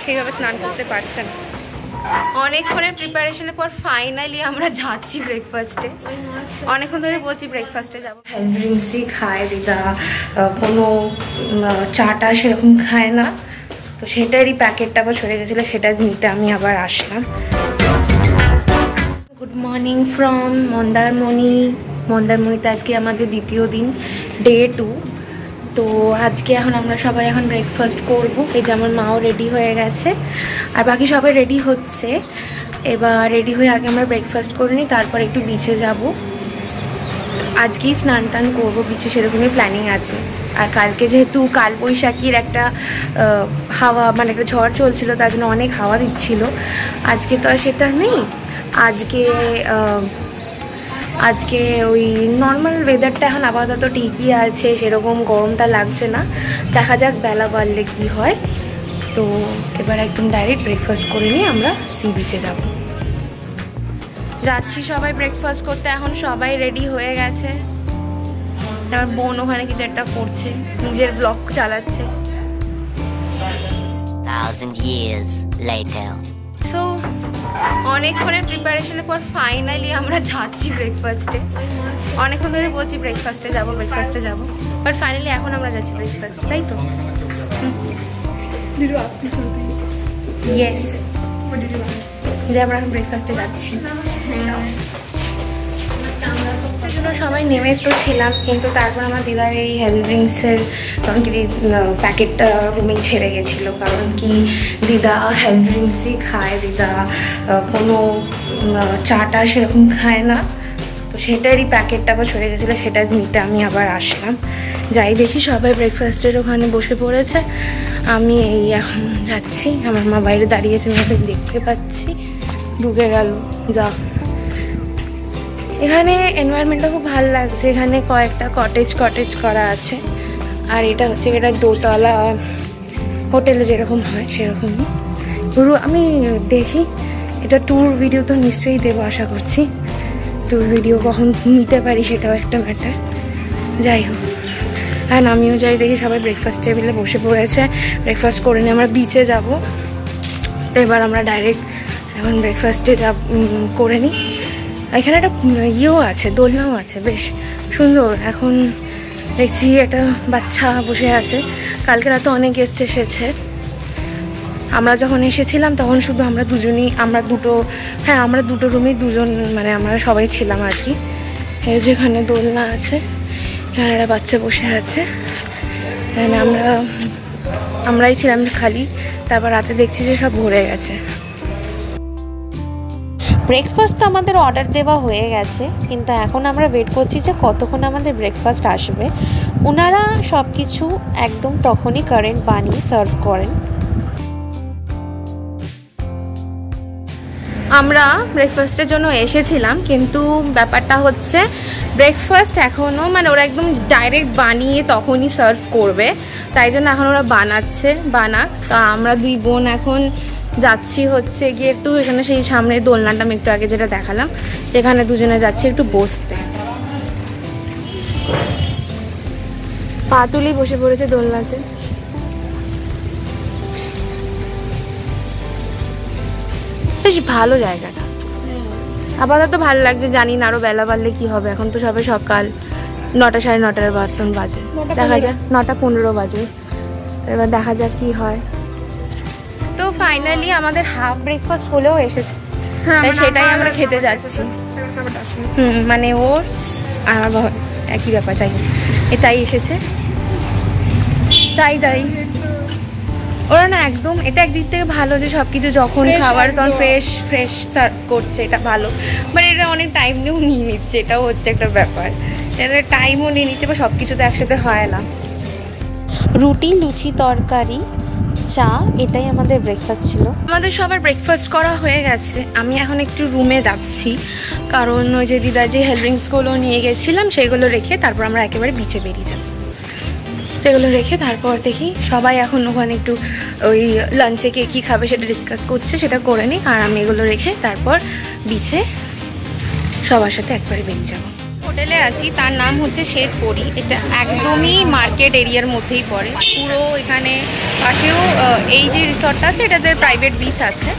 সেইভাবে স্নান করতে পারছে না। অনেকক্ষণের প্রিপারেশনের পর ফাইনালি আমরা যাচ্ছি ব্রেকফাস্টে। অনেকক্ষণ ধরে বলছি ব্রেকফাস্টে যাবো। হেলথ ড্রিঙ্কসই খায় দিদা, কোনো চাটা সেরকম খায় না, তো সেটারই প্যাকেটটা আবার সরে গেছিলো, সেটা নিতে আমি আবার আসলাম। Good morning from Mandarmani. মন্দারমণিতে আজকে আমাদের দ্বিতীয় দিন, ডে 2। তো আজকে এখন আমরা সবাই এখন ব্রেকফাস্ট করব। এই যে আমার মাও রেডি হয়ে গেছে আর বাকি সবাই রেডি হচ্ছে। এবার রেডি হয়ে আগে আমরা ব্রেকফাস্ট করে নিই, তারপর একটু বিচে যাব। আজকেই স্নান টান করবো, বিচে সেরকমই প্ল্যানিং আছে। আর কালকে যেহেতু কালবৈশাখীর একটা হাওয়া, মানে একটা ঝড় চলছিল, তার জন্য অনেক হাওয়া দিচ্ছিল। আজকে তো আর সেটা নেই। আজকে ওই নর্মাল ওয়েদারটা এখন আপাতত ঠিকই আছে, সেরকম গরমটা লাগছে না। দেখা যাক বেলা বাড়লে কি হয়। তো এবার একদম ডাইরেক্ট ব্রেকফাস্ট করে নিয়ে আমরা সি বিচে যাব। যাচ্ছি সবাই ব্রেকফাস্ট করতে। এখন সবাই রেডি হয়ে গেছে। আমার বোন ওখানে কিছু একটা করছে, নিজের ব্লগ চালাচ্ছে। 1000 years later. সো অনেকক্ষণের প্রিপারেশনের পর ফাইনালি আমরা যাচ্ছি ব্রেকফাস্টে। অনেকক্ষণ ধরে বলছি ব্রেকফাস্টে যাব, বাট ফাইনালি এখন আমরা যাচ্ছি ব্রেকফাস্ট, তাই তো? ইয়েস, যে আমরা এখন ব্রেকফাস্টে যাচ্ছি। সবাই নেমে তো ছিলাম, কিন্তু তারপর আমার দিদার এই হেলথ ড্রিঙ্কসের প্যাকেটটা রুমেই ছেড়ে গেছিলো। কারণ কি দিদা হেলথ ড্রিঙ্কসই খায়, দিদা কোনো চাটা সেরকম খায় না, তো সেটারই প্যাকেটটা আবার সরে গেছিলো, সেটা নিতে আমি আবার আসলাম। যাই দেখি সবাই ব্রেকফাস্টের ওখানে বসে পড়েছে, আমি এই এখন যাচ্ছি। আমার মা বাইরে দাঁড়িয়েছে, আমি দেখতে পাচ্ছি, ঢুকে গেল। যা, এখানে এনভায়রনমেন্টটা খুব ভালো লাগছে। এখানে কয়েকটা কটেজ করা আছে, আর এটা হচ্ছে এটা দোতলা হোটেলে যেরকম হয় সেরকমই। পুরো আমি দেখি, এটা ট্যুর ভিডিও তো নিশ্চয়ই দেবো আশা করছি। ট্যুর ভিডিও কখন নিতে পারি সেটাও একটা ম্যাটার। যাই হোক, আর আমিও যাই দেখি সবাই ব্রেকফাস্ট টেবিলে বসে পড়েছে। ব্রেকফাস্ট করে নিয়ে আমরা বিচে যাব। তো এবার আমরা ডাইরেক্ট এখন ব্রেকফাস্টে করে নিই। এখানে একটা ইয়েও আছে, দোলনাও আছে, বেশ সুন্দর। এখন দেখছি একটা বাচ্চা বসে আছে। কালকে রাতে অনেক গেস্ট এসেছে। আমরা যখন এসেছিলাম তখন শুধু আমরা দুজনই, আমরা দুটো রুমেই দুজন, মানে আমরা সবাই ছিলাম আর কি। এই যেখানে দোলনা আছে, এখানে একটা বাচ্চা বসে আছে। এখানে আমরাই ছিলাম খালি। তারপর রাতে দেখছি যে সব ভরে গেছে। ব্রেকফাস্ট তো আমাদের অর্ডার দেওয়া হয়ে গেছে, কিন্তু এখন আমরা ওয়েট করছি যে কতক্ষণ আমাদের ব্রেকফাস্ট আসবে। ওনারা সব কিছু একদম তখনই কারেন্ট বানিয়ে সার্ভ করেন। আমরা ব্রেকফাস্টের জন্য এসেছিলাম, কিন্তু ব্যাপারটা হচ্ছে ব্রেকফাস্ট এখনও, মানে ওরা একদম ডাইরেক্ট বানিয়ে তখনই সার্ভ করবে, তাই জন্য এখন ওরা বানাক। তা আমরা দুই বোন এখন যাচ্ছি হচ্ছে গিয়ে একটু এখানে, সেই সামনে দোলনাটা আমি একটু আগে যেটা দেখালাম, সেখানে দুজনে যাচ্ছি একটু বসতে। পা তুলি বসে পড়েছে দোলনাতে। বেশ ভালো জায়গাটা, আপাতত ভালো লাগছে। জানি না আরো বেলা বাড়লে কি হবে। এখন তো সবে সকাল 9টা, 9:30 বার্তন বাজে, দেখা যাক। 9:15 বাজে। এবার দেখা যাক কি হয়। তো ফাইনালি আমাদের হাফ ব্রেকফাস্ট হলেও এসেছে, সেটাই আমরা খেতে যাচ্ছি। মানে ওর আমার একই ব্যাপার, চাই এটাই এসেছে, তাই যাই। ওরা না একদম, এটা একদিক থেকে ভালো যে সব কিছু যখন খাবার তখন ফ্রেশ সার্ভ করছে, এটা ভালো। বাট এটা অনেক টাইম নিয়েও নিয়ে নিচ্ছে, এটাও হচ্ছে একটা ব্যাপার। এটা টাইমও নিয়ে নিচ্ছে, বা সব কিছু তো একসাথে হয় না। রুটি, লুচি, তরকারি, চা, এটাই আমাদের ব্রেকফাস্ট ছিল। আমাদের সবার ব্রেকফাস্ট করা হয়ে গেছে। আমি এখন একটু রুমে যাচ্ছি, কারণ ওই যে দিদা যে হেলথ ড্রিঙ্কসগুলো নিয়ে গেছিলাম সেগুলো রেখে তারপর আমরা একেবারে বিচে বেরিয়ে যাব। সেগুলো রেখে তারপর দেখি সবাই এখন ওখানে একটু ওই লাঞ্চে কে কী খাবে সেটা ডিসকাস করছে, সেটা করে নিই। আর আমি এগুলো রেখে তারপর বিচে সবার সাথে একবারে বেরিয়ে যাব। হোটেলে আছি তার নাম হচ্ছে শ্বেতপরি। এটা একদমই মার্কেট এরিয়ার মধ্যেই পড়ে। পুরো এখানে পাশেও এই যে রিসর্টটা আছে এটাতে প্রাইভেট বিচ আছে,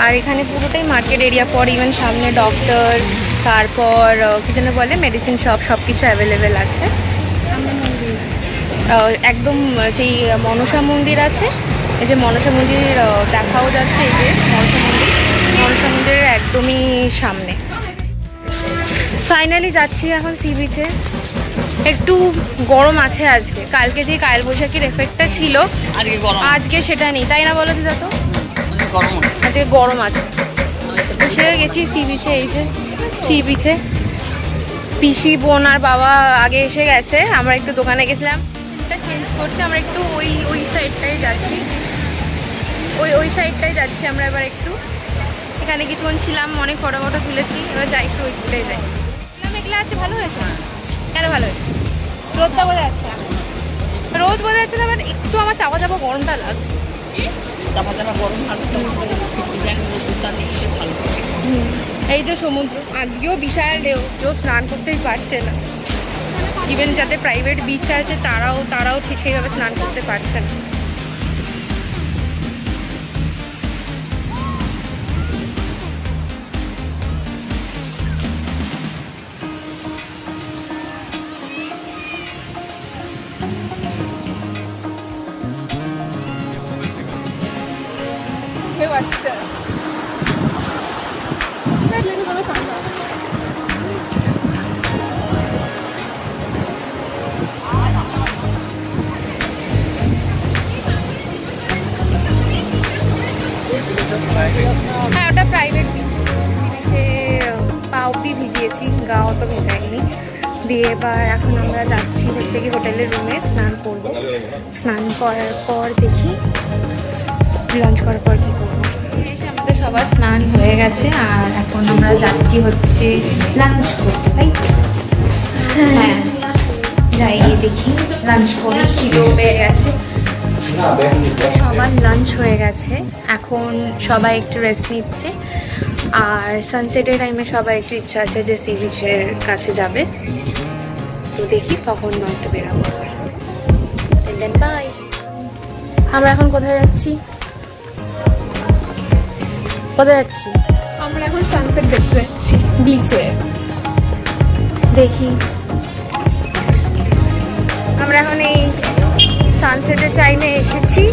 আর এখানে পুরোটাই মার্কেট এরিয়া পড়ে। ইভেন সামনে ডক্টর, তারপর কি যেন বলে মেডিসিন শপ, সব কিছু অ্যাভেলেবেল আছে। একদম যেই মনসা মন্দির আছে, এই যে মনসা মন্দির দেখাও যাচ্ছে, এই যে মনসা মন্দিরের একদমই সামনে। ফাইনালি যাচ্ছি এখন সি বিচে। একটু গরম আছে আজকে, কালকে যে কালবৈশাখীর এফেক্টটা ছিল আজকে সেটা নেই, তাই না বলো দিদা? তো আজকে গরম আছে। এসে গেছি সি বিচে। এই যে সি বিচে পিসি, বোন আর বাবা আগে এসে গেছে। আমরা একটু দোকানে গেছিলাম, এটা চেঞ্জ করছি। আমরা একটু ওই সাইডটাই যাচ্ছি, ওই সাইডটাই যাচ্ছি আমরা এবার একটু। এখানে কিছুক্ষণ ছিলাম, অনেক ফটো ফটো তুলেছি, এবার যাই একটু ওই দিকটাই যাই। মেঘলা আছে, ভালো হয়েছে। কেন ভালো হয়েছে? রোদটা বোঝা যাচ্ছে না, রোদ বোঝা যাচ্ছে না, বাট একটু আমার চাপা চাপা গরমটা লাগছে। এই যে সমুদ্র, আজকেও বিশাল ঢেউ, কেউ স্নান করতেই পারছে না। ইভেন যাতে প্রাইভেট বিচ আছে তারাও ঠিক সেইভাবে স্নান করতে পারছে না। আচ্ছা হ্যাঁ, ওটা প্রাইভেট বিচে পা অব্দি ভিজিয়েছি, গা অত ভেজাইনি। দিয়ে এবার এখন আমরা যাচ্ছি হচ্ছে কি হোটেলের রুমে স্নান করবো। স্নান করার পর দেখি লাঞ্চ করার পর কী করবো। এসে আমাদের সবার স্নান হয়ে গেছে, আর এখন আমরা যাচ্ছি হচ্ছে লাঞ্চ করতে, তাই তো? হ্যাঁ, যাই দেখি লাঞ্চ করি, খিদেও পেয়ে গেছে। সবার লাঞ্চ হয়ে গেছে, এখন সবাই একটু রেস্ট নিচ্ছে। আর সানসেটের টাইমে সবাই একটু ইচ্ছা আছে যে সি বিচের কাছে যাবে, তো দেখি তখন নয়তো বেরাবো। বাই। আমরা এখন কোথায় যাচ্ছি? কোথায় যাচ্ছি? আমরা এখন সানসেট দেখতে যাচ্ছি বিচে। দেখি আমরা এখন এই সানসেটের টাইমে এসেছি,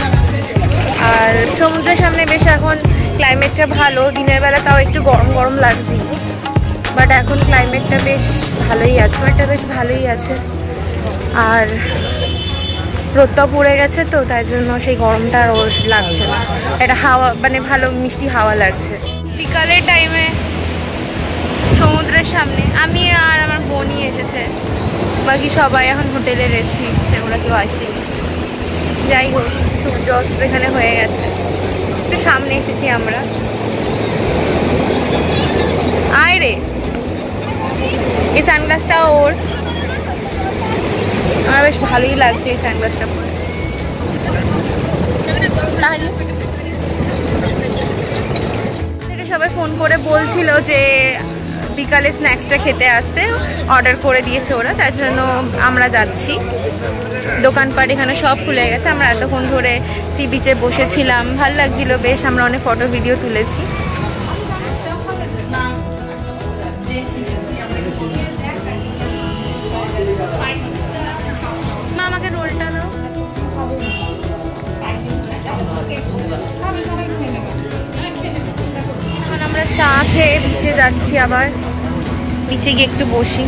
আর সমুদ্রের সামনে বেশ এখন ক্লাইমেটটা ভালো। দিনের বেলা তাও একটু গরম গরম লাগছিল, বাট এখন ক্লাইমেটটা বেশ ভালোই আছে, ওয়েদারটা বেশ ভালোই আছে। আর রোদটা পড়ে গেছে তো, তাই জন্য সেই গরমটা আর ওর লাগছে না। এটা হাওয়া, মানে ভালো মিষ্টি হাওয়া লাগছে। বিকালের টাইমে সমুদ্রের সামনে আমি আর আমার বোনই এসেছে, বাকি সবাই এখন হোটেলে রেস্ট নিচ্ছে, ওরা কেউ আসেনি। যাই হোক, সূর্য অস্ত এখানে হয়ে গেছে, একটু সামনে এসেছি আমরা। আয় রে, এই সানগ্লাসটা ওর, আমার বেশ ভালোই লাগছে এই সানগ্লাসটা পরে। থেকে সবাই ফোন করে বলছিল যে বিকালে স্ন্যাক্সটা খেতে আসতে, অর্ডার করে দিয়েছে ওরা, তাই জন্য আমরা যাচ্ছি। দোকানপাট এখানে সব খুলে গেছে। আমরা এতক্ষণ ধরে সি বিচে বসেছিলাম, ভালো লাগছিল বেশ, আমরা অনেক ফটো ভিডিও তুলেছি। মা আমাকে রোলটা দাও। এখন আমরা চা খেয়ে বিচে যাচ্ছি, আবার বিচে গিয়ে একটু বসি।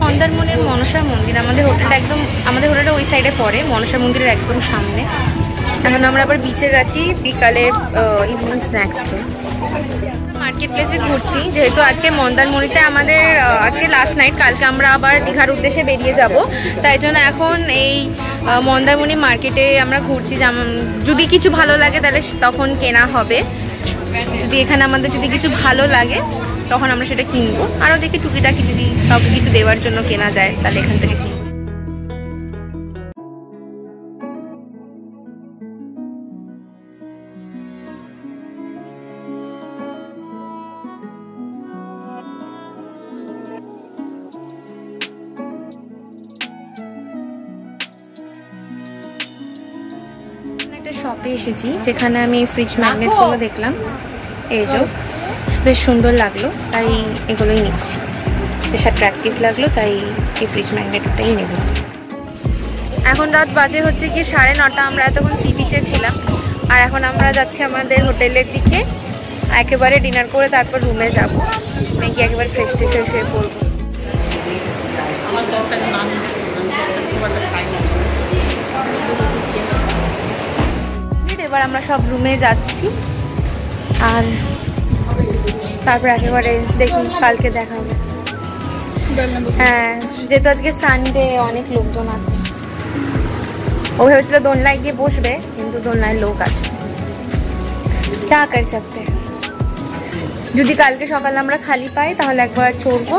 মন্দারমণির মনসা মন্দির, আমাদের হোটেলটা ওই সাইডে পড়ে, মনসা মন্দিরের একদম সামনে। এখন আমরা আবার বিচে যাচ্ছি বিকালের ইভিনিং স্ন্যাক্স খেয়ে। মার্কেট প্লেসে ঘুরছি, যেহেতু আজকে মন্দারমণিতে আমাদের আজকে লাস্ট নাইট, কালকে আমরা আবার দীঘার উদ্দেশ্যে বেরিয়ে যাব, তাই জন্য এখন এই মন্দারমণি মার্কেটে আমরা ঘুরছি। যেমন যদি কিছু ভালো লাগে তাহলে তখন কেনা হবে, যদি এখানে আমাদের যদি কিছু ভালো লাগে তখন আমরা সেটা কিনবো। আরও দেখি টুকিটাকি যদি কাউকে কিছু দেওয়ার জন্য কেনা যায় তাহলে এখান থেকে কিনবো। একটা শপে এসেছি যেখানে আমি ফ্রিজ ম্যাগনেটগুলো দেখলাম, এই যে বেশ সুন্দর লাগলো তাই এগুলোই নিচ্ছি, বেশ অ্যাট্রাকটিভ লাগলো তাই এই ফ্রিজ ম্যাগনেটটাই নেব। এখন রাত বাজে হচ্ছে কি 9:30, আমরা এতক্ষণ সি বিচে ছিলাম আর এখন আমরা যাচ্ছি আমাদের হোটেলের দিকে, একেবারে ডিনার করে তারপর রুমে যাবো, গিয়ে একেবারে ফ্রেশ ট্রেশ হয়ে শুয়ে পড়বো। এবার আমরা সব রুমে যাচ্ছি আর তারপর একেবারে দেখি কালকে দেখা হবে। হ্যাঁ, যেহেতু আজকে সানডে অনেক লোকজন আছে, ও ভেবেছিল দোলনায় গিয়ে বসবে কিন্তু দোলনায় লোক আছে, যা কর सकते हैं। যদি কালকে সকালে আমরা খালি পাই তাহলে একবার চড়বো।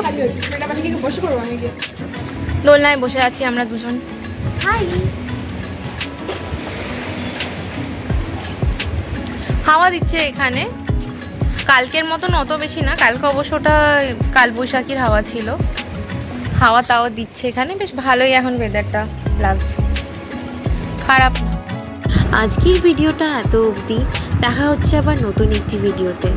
দোলনায় বসে আছি আমরা দুজন। হাওয়া দিচ্ছে এখানে, কালকের মতন অত বেশি না, কালকে অবশ্যটা কালবৈশাখীর হাওয়া ছিল, হাওয়া তাও দিচ্ছে এখানে, বেশ ভালোই এখন ওয়েদারটা লাগছে, খারাপ না। আজকের ভিডিওটা এত অবধি, দেখা হচ্ছে আবার নতুন একটি ভিডিওতে।